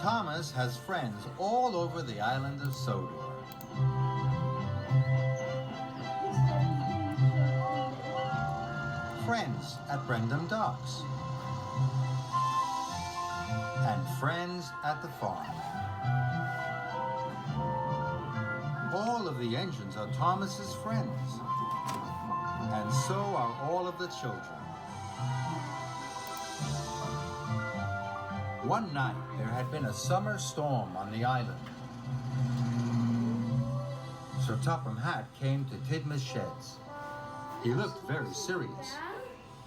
Thomas has friends all over the island of Sodor. Friends at Brendam Docks. And friends at the farm. All of the engines are Thomas's friends. And so are all of the children. One night, there had been a summer storm on the island. So Topham Hatt came to Tidmouth's sheds. He looked very serious.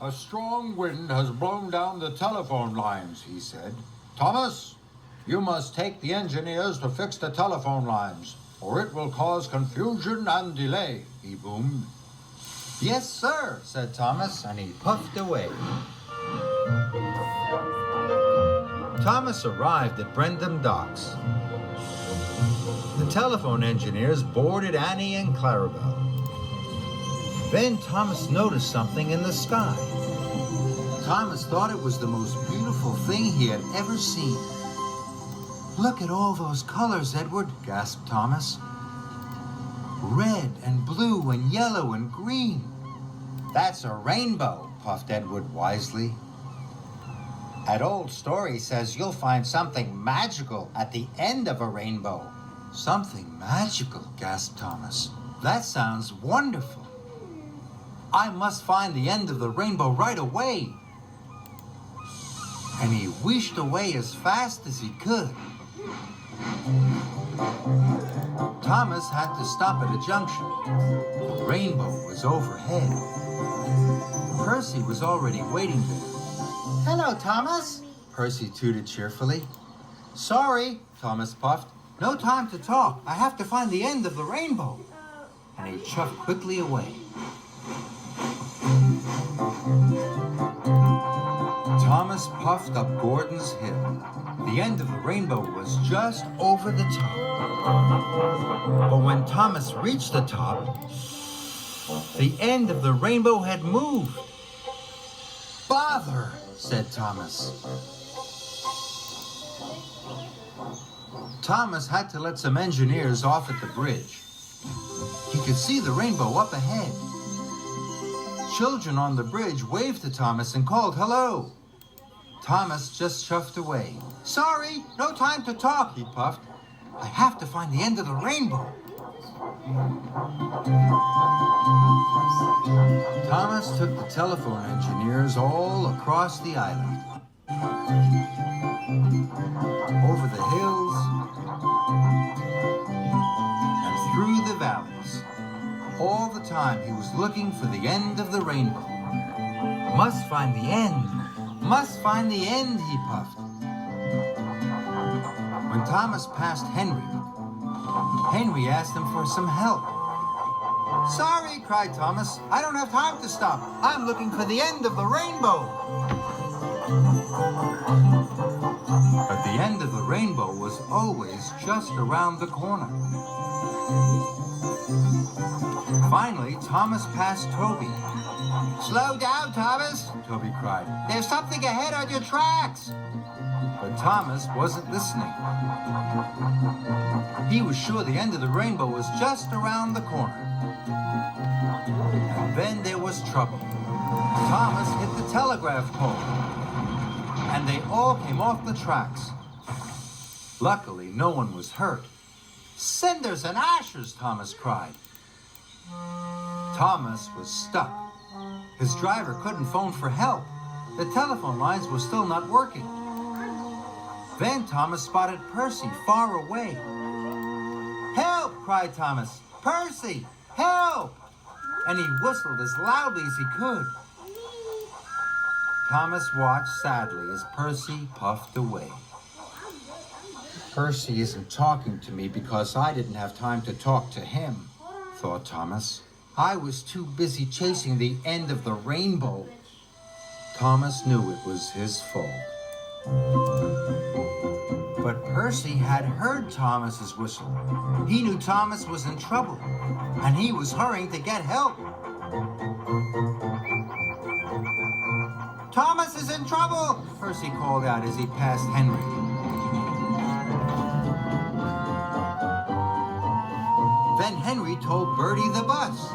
A strong wind has blown down the telephone lines, he said. Thomas, you must take the engineers to fix the telephone lines, or it will cause confusion and delay, he boomed. Yes, sir, said Thomas, and he puffed away. Thomas arrived at Brendam Docks. The telephone engineers boarded Annie and Clarabelle. Then Thomas noticed something in the sky. Thomas thought it was the most beautiful thing he had ever seen. Look at all those colors, Edward, gasped Thomas. Red and blue and yellow and green. That's a rainbow, puffed Edward wisely. That old story says you'll find something magical at the end of a rainbow. Something magical, gasped Thomas. That sounds wonderful. I must find the end of the rainbow right away. And he wished away as fast as he could. Thomas had to stop at a junction. The rainbow was overhead. Percy was already waiting there. Hello, Thomas, Percy tooted cheerfully. Sorry, Thomas puffed. No time to talk. I have to find the end of the rainbow. And he chuffed quickly away. Thomas puffed up Gordon's Hill. The end of the rainbow was just over the top. But when Thomas reached the top, the end of the rainbow had moved. Bother, said Thomas. Thomas had to let some engineers off at the bridge. He could see the rainbow up ahead. Children on the bridge waved to Thomas and called hello. Thomas just chuffed away. Sorry, no time to talk, he puffed. I have to find the end of the rainbow. Thomas took the telephone engineers all across the island. Over the hills and through the valleys. All the time he was looking for the end of the rainbow. Must find the end. Must find the end, he puffed. When Thomas passed Henry, Henry asked him for some help. Sorry, cried Thomas. I don't have time to stop. I'm looking for the end of the rainbow. But the end of the rainbow was always just around the corner. Finally, Thomas passed Toby. Slow down, Thomas, Toby cried. There's something ahead on your tracks. But Thomas wasn't listening. He was sure the end of the rainbow was just around the corner. And then there was trouble. Thomas hit the telegraph pole. And they all came off the tracks. Luckily, no one was hurt. Cinders and ashes, Thomas cried. Thomas was stuck. His driver couldn't phone for help. The telephone lines were still not working. Then Thomas spotted Percy far away. Help, cried Thomas. Percy, help! And he whistled as loudly as he could. Thomas watched sadly as Percy puffed away. Percy isn't talking to me because I didn't have time to talk to him, thought Thomas. I was too busy chasing the end of the rainbow. Thomas knew it was his fault. But Percy had heard Thomas's whistle. He knew Thomas was in trouble, and he was hurrying to get help. Thomas is in trouble, Percy called out as he passed Henry. then Henry told Bertie the bus.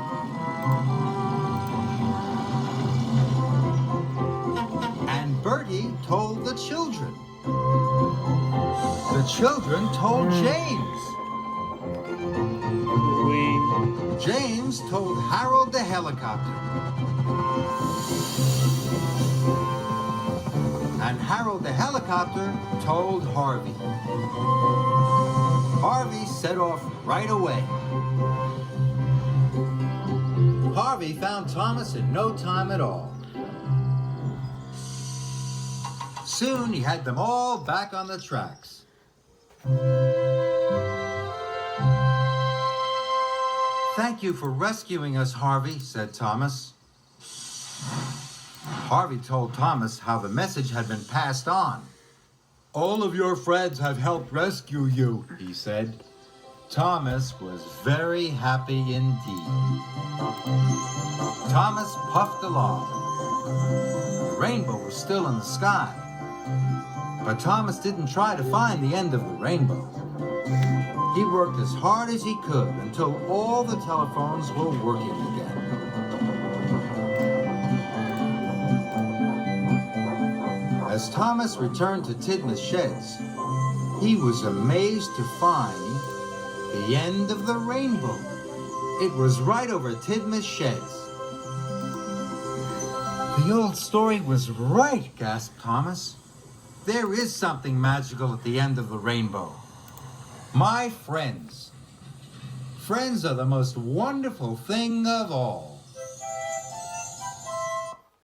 And Bertie told the children. The children told James. James told Harold the helicopter. And Harold the helicopter told Harvey. Harvey set off right away. Harvey found Thomas in no time at all. Soon he had them all back on the tracks. Thank you for rescuing us, Harvey, said Thomas. Harvey told Thomas how the message had been passed on. All of your friends have helped rescue you, he said. Thomas was very happy indeed. Thomas puffed along. The rainbow was still in the sky. But Thomas didn't try to find the end of the rainbow. He worked as hard as he could until all the telephones were working again. As Thomas returned to Tidmouth Sheds, he was amazed to find the end of the rainbow. It was right over Tidmouth Sheds. The old story was right, gasped Thomas. There is something magical at the end of the rainbow. My friends. Friends are the most wonderful thing of all.